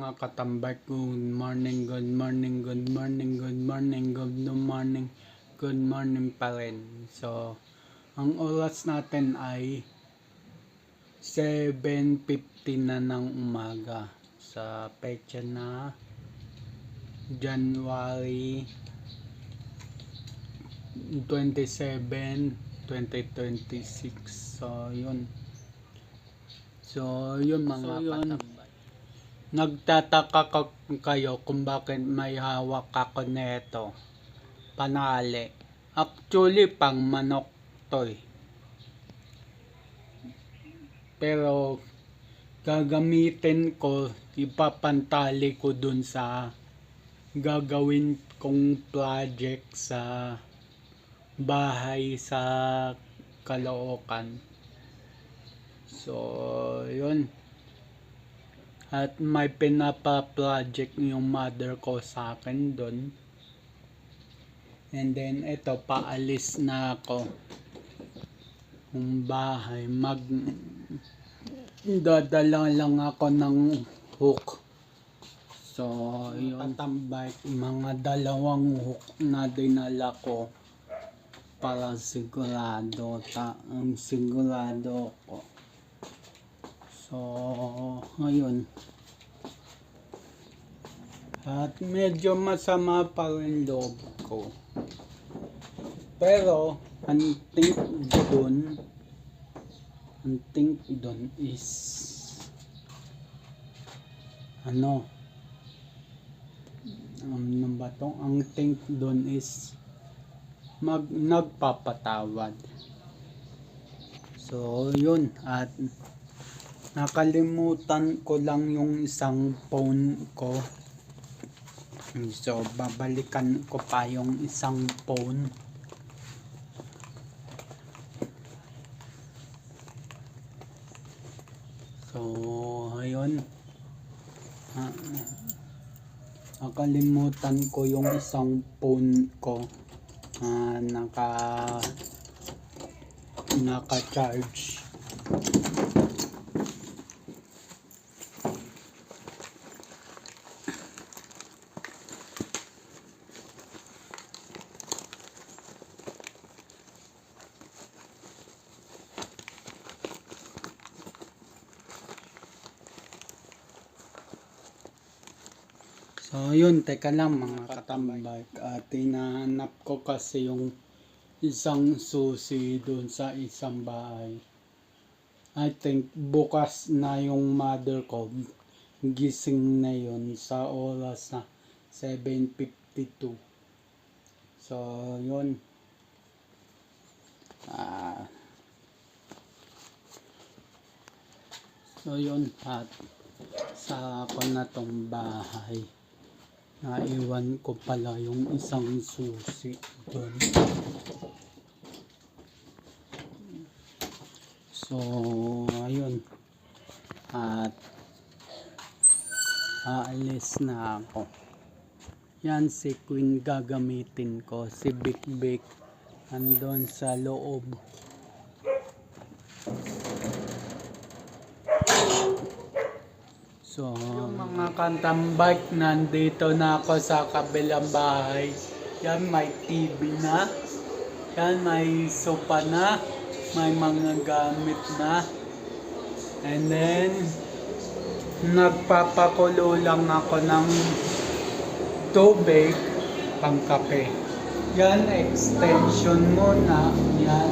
mga katambay, good morning, good morning, good morning, good morning, good morning, good morning pa rin. So, ang oras natin ay 7:50 na ng umaga sa petsa na January 27, 2026. So, yun mga katambay. Nagtataka kayo kung bakit may hawak ako neto. Panali. Actually, pang manok to eh. Pero, gagamitin ko, ipapantali ko dun sa gagawin kong project sa bahay sa Caloocan. So, yun. At may pinapa-project yung mother ko sa akin doon. And then, ito, paalis na ako. Yung bahay, dadala lang ako ng hook. So, yun. Katambay, mga dalawang hook na dinala ko para sigurado ko. So, ngayon. At medyo masama pa rin loob ko. Pero, ang think doon is, ano ba to? Ang think doon is, nagpapatawad. So, yun. At, nakalimutan ko lang yung isang phone ko. So, babalikan ko pa yung isang phone. So, ayun. Nakalimutan ko yung isang phone ko. Naka-charge. So, yun, teka lang mga katambay. Tinahanap ko kasi yung isang susi doon sa isang bahay. I think bukas na yung mother ko. Gising na yun sa oras na 7:52. So, yun. So, yun. At sa ako na tong bahay. Naiwan ko pala yung isang susi doon. So, ayun. At aalis na ako. Yan si Queen gagamitin ko. Si Big Big andun sa loob. So, yung mga katambay, nandito na ako sa kabilang bahay. Yan, may TV na. Yan, may sofa na. May mga gamit na. And then, nagpapakulo lang ako ng tubig pang kape. Yan, extension muna. Yan.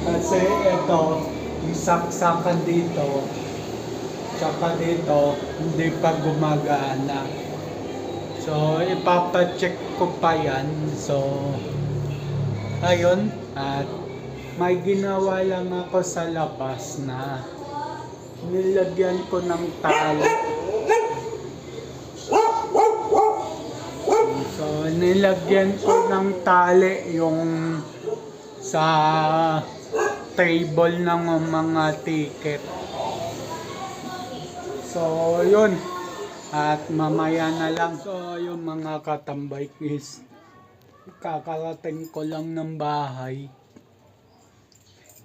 Kasi ito, isaksakan dito. Tsaka dito, hindi pa gumagana. So, ipapacheck ko pa yan. So, ayun. At may ginawa lang ako sa labas na nilagyan ko ng tali. So, nilagyan ko ng tali yung sa table ng mga ticket. So, yun. At mamaya na lang. So, yung mga katambay is kakarating ko lang ng bahay.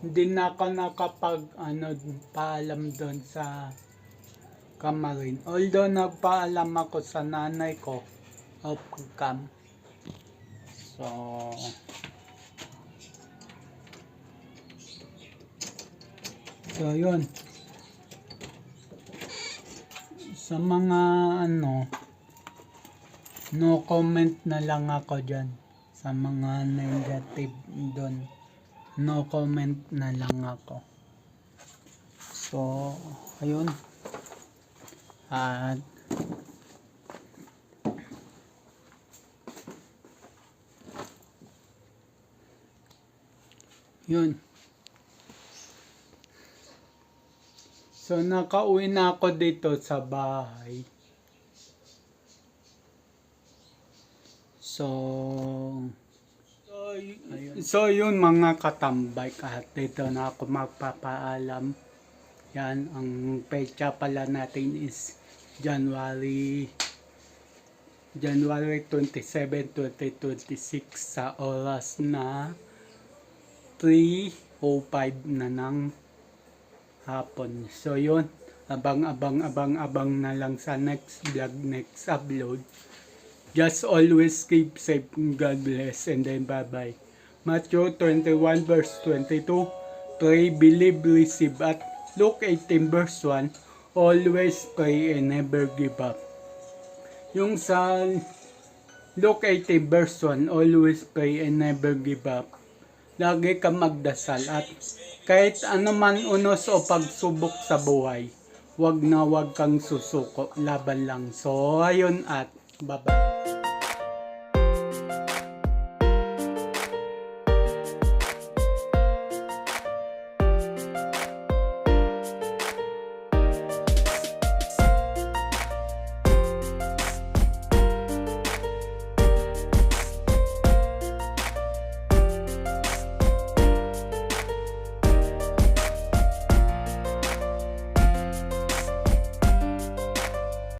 Hindi na ako paalam doon sa kamarin. Although nagpaalam ako sa nanay ko, outcome. So yun. Sa mga no comment na lang ako dyan. Sa mga negative doon, no comment na lang ako. So, ayun. At yun. So, nakauwi na ako dito sa bahay. So yun mga katambay, at dito na ako magpapaalam. Yan, ang pecha pala natin is January 27, 2026 sa oras na 3:05 na ng hapon. So yun, abang na lang sa next vlog, next upload. Just always keep safe, God bless, and then bye-bye. Matthew 21 verse 22, pray, believe, receive. At Luke 18 verse 1, always pray and never give up. Yung sa Luke 18 verse 1, always pray and never give up. Lagi kang magdasal at kahit anuman unos o pagsubok sa buhay, wag kang susuko, laban lang. So ayun at bye-bye.